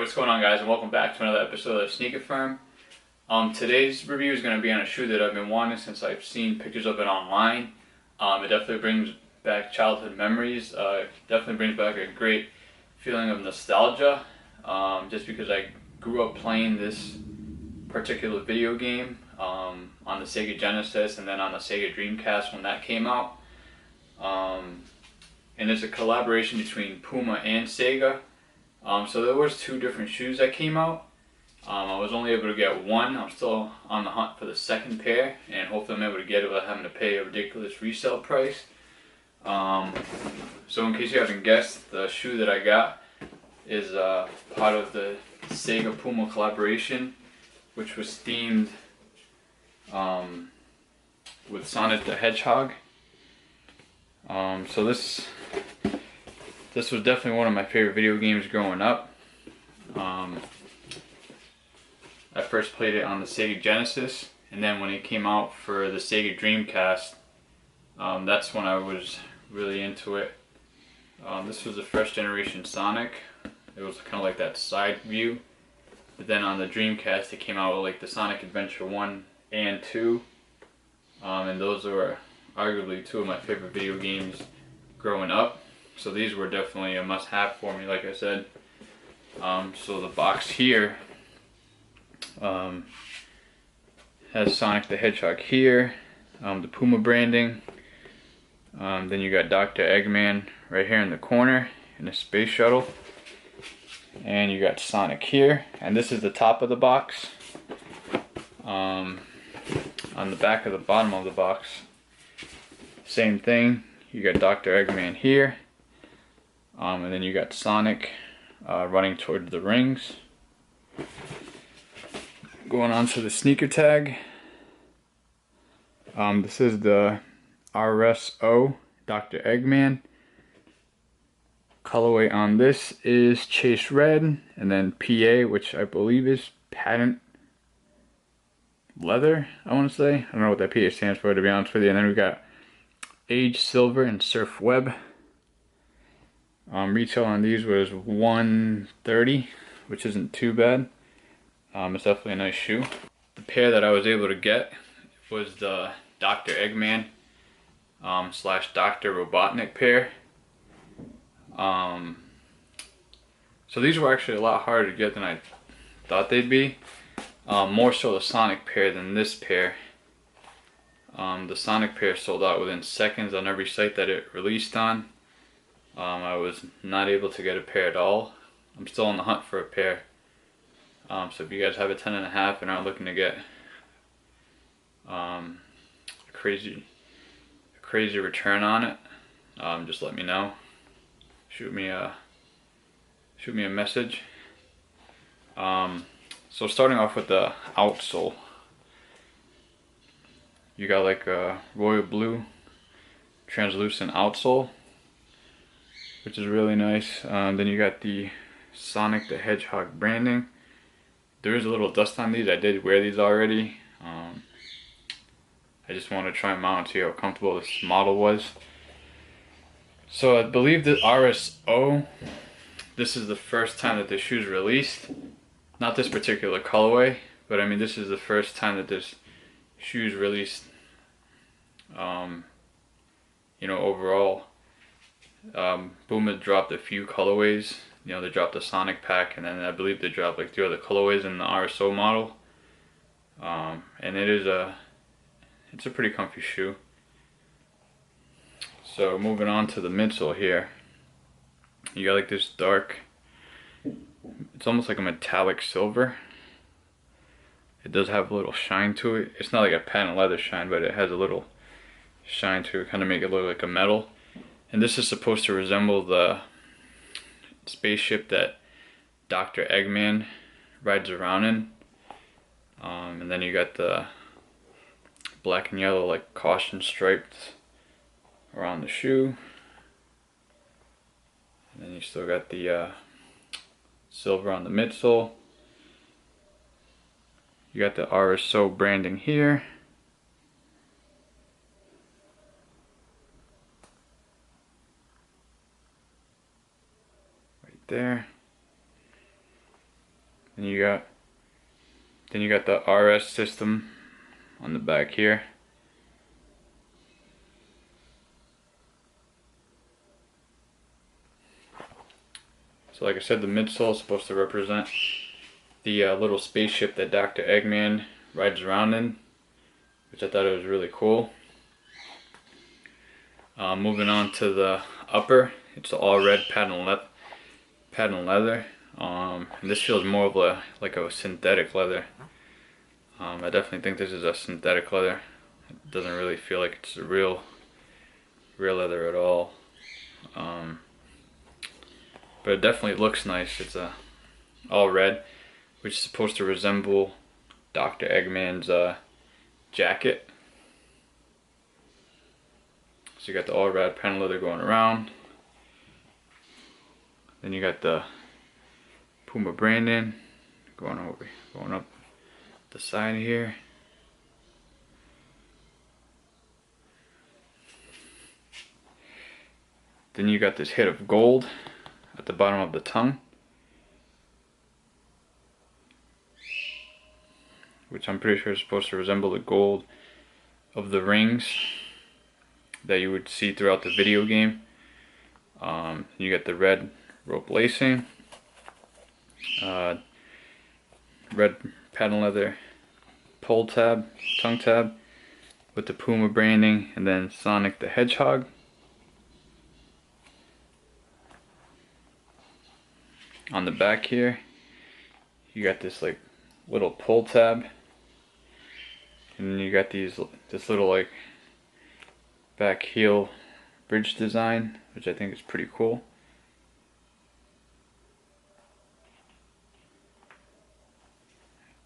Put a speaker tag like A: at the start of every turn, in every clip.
A: What's going on, guys, and welcome back to another episode of TheSneakerFirm. Today's review is going to be on a shoe that I've been wanting since I've seen pictures of it online. It definitely brings back childhood memories. Definitely brings back a great feeling of nostalgia, just because I grew up playing this particular video game on the Sega Genesis and then on the Sega Dreamcast when that came out. And it's a collaboration between Puma and Sega. So there was two different shoes that came out. I was only able to get one. I'm still on the hunt for the second pair, and hopefully I'm able to get it without having to pay a ridiculous resale price. So in case you haven't guessed, the shoe that I got is part of the Sega Puma collaboration, which was themed with Sonic the Hedgehog. So this was definitely one of my favorite video games growing up. I first played it on the Sega Genesis, and then when it came out for the Sega Dreamcast, that's when I was really into it. This was the first generation Sonic. It was kind of like that side view. But then on the Dreamcast it came out with like the Sonic Adventure 1 and 2. And those were arguably two of my favorite video games growing up. So these were definitely a must-have for me, like I said. So the box here has Sonic the Hedgehog here, the Puma branding. Then you got Dr. Eggman right here in the corner in the space shuttle. And you got Sonic here, and this is the top of the box. On the back of the bottom of the box, same thing. You got Dr. Eggman here. And then you got Sonic running towards the rings. Going on to the sneaker tag. This is the RS-0 Dr. Eggman. Colorway on this is Chase Red, and then PA, which I believe is Patent Leather, I want to say. I don't know what that PA stands for, to be honest with you. And then we got Age Silver and Surf Web. Retail on these was $130, which isn't too bad. It's definitely a nice shoe. The pair that I was able to get was the Dr. Eggman slash Dr. Robotnik pair. So these were actually a lot harder to get than I thought they'd be. More so the Sonic pair than this pair. The Sonic pair sold out within seconds on every site that it released on. I was not able to get a pair at all. I'm still on the hunt for a pair. So if you guys have a 10.5 and are looking to get a crazy return on it, just let me know. Shoot me a message. So starting off with the outsole, you got like a royal blue translucent outsole, which is really nice. Then you got the Sonic the Hedgehog branding. There is a little dust on these. I did wear these already. I just want to try them out and see how comfortable this model was. So I believe the RS-0, this is the first time that this shoe's released. Not this particular colorway, but I mean this is the first time that this shoe's released, overall. Puma dropped a few colorways. They dropped the Sonic pack, and then I believe they dropped like 2 other colorways in the RS-0 model. And it's a pretty comfy shoe. So moving on to the midsole here, you got like this dark, it's almost like a metallic silver. It does have a little shine to it. It's not like a patent leather shine, but it has a little shine to it, kind of make it look like a metal. And this is supposed to resemble the spaceship that Dr. Eggman rides around in. And then you got the black and yellow like caution stripes around the shoe. And then you still got the silver on the midsole. You got the RS-0 branding here. Right there. And then you got the RS system on the back here. So like I said, the midsole is supposed to represent the little spaceship that Dr. Eggman rides around in, which I thought it was really cool. Moving on to the upper, it's all red patent leather. And this feels more of like a synthetic leather. I definitely think this is a synthetic leather. It doesn't really feel like it's a real leather at all. But it definitely looks nice. It's all red, which is supposed to resemble Dr. Eggman's jacket. So you got the all red patent leather going around. Then you got the Puma branding going up the side here. Then you got this hit of gold at the bottom of the tongue, which I'm pretty sure is supposed to resemble the gold of the rings that you would see throughout the video game. You got the red rope lacing, red patent leather tongue tab with the Puma branding, and then Sonic the Hedgehog. On the back here, you got this like little pull tab, and then you got this little like back heel bridge design, which I think is pretty cool.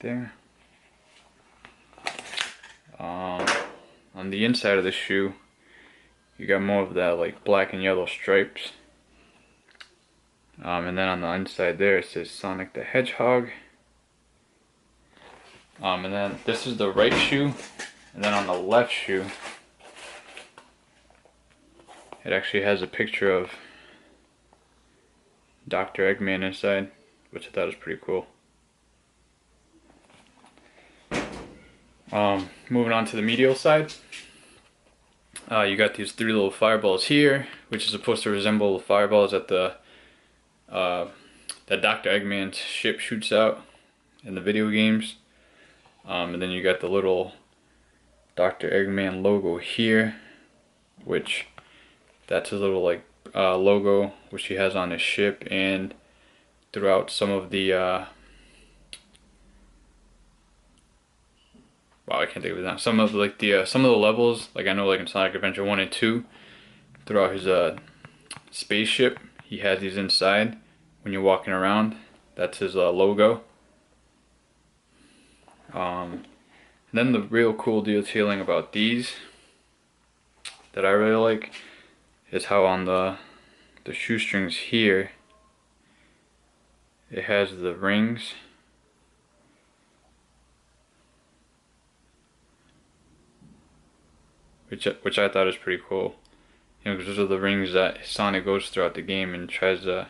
A: There. On the inside of the shoe, you got more of that like black and yellow stripes. And then on the inside there it says Sonic the Hedgehog. And then this is the right shoe, and then on the left shoe it actually has a picture of Dr. Eggman inside, which I thought was pretty cool. Moving on to the medial side, you got these three little fireballs here, which is supposed to resemble the fireballs that that Dr. Eggman's ship shoots out in the video games. And then you got the little Dr. Eggman logo here, which that's his little like logo which he has on his ship and throughout some of the I can't think of it now. Some of like the some of the levels, like I know like in Sonic Adventure 1 and 2, throughout his spaceship, he has these inside when you're walking around. That's his logo. And then the real cool detailing about these that I really like is how on the shoestrings here it has the rings. Which I thought is pretty cool. You know, because those are the rings that Sonic goes throughout the game and tries to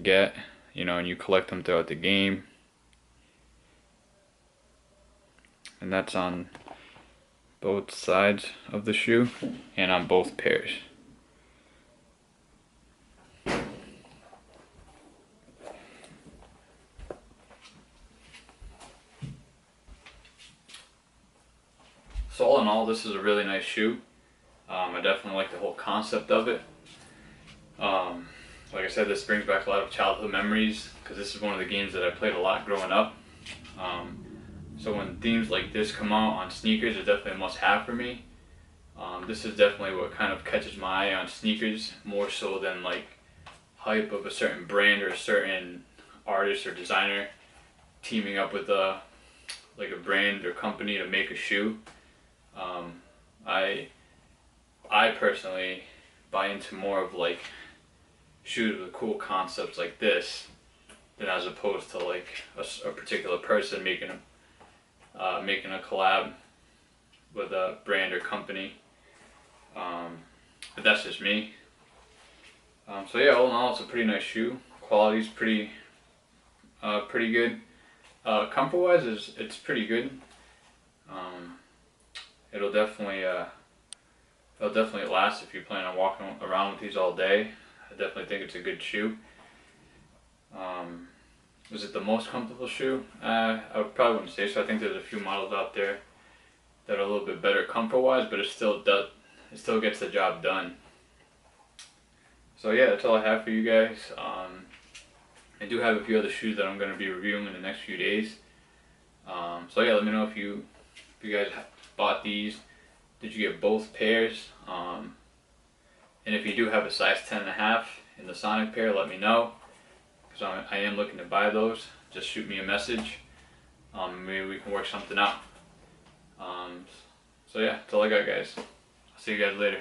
A: get, you know, and you collect them throughout the game. And that's on both sides of the shoe and on both pairs. So all in all, this is a really nice shoe. I definitely like the whole concept of it. Like I said, this brings back a lot of childhood memories because this is one of the games that I played a lot growing up. So when themes like this come out on sneakers, it's definitely a must-have for me. This is definitely what kind of catches my eye on sneakers, more so than like hype of a certain brand or a certain artist or designer teaming up with like a brand or company to make a shoe. I personally buy into more of like shoes with cool concepts like this than as opposed to like a particular person making a collab with a brand or company. But that's just me. So yeah, all in all, it's a pretty nice shoe. Quality's pretty pretty good. Comfort wise, it's pretty good. It'll definitely last if you plan on walking around with these all day. I definitely think it's a good shoe. Is it the most comfortable shoe? I probably wouldn't say so. I think there's a few models out there that are a little bit better comfort wise, but it still gets the job done. So yeah, that's all I have for you guys. I do have a few other shoes that I'm going to be reviewing in the next few days. So yeah, let me know if you guys bought these. Did you get both pairs? And if you do have a size 10.5 in the Sonic pair, let me know, because I am looking to buy those. Just shoot me a message. Maybe we can work something out. So yeah, that's all I got, guys. I'll see you guys later.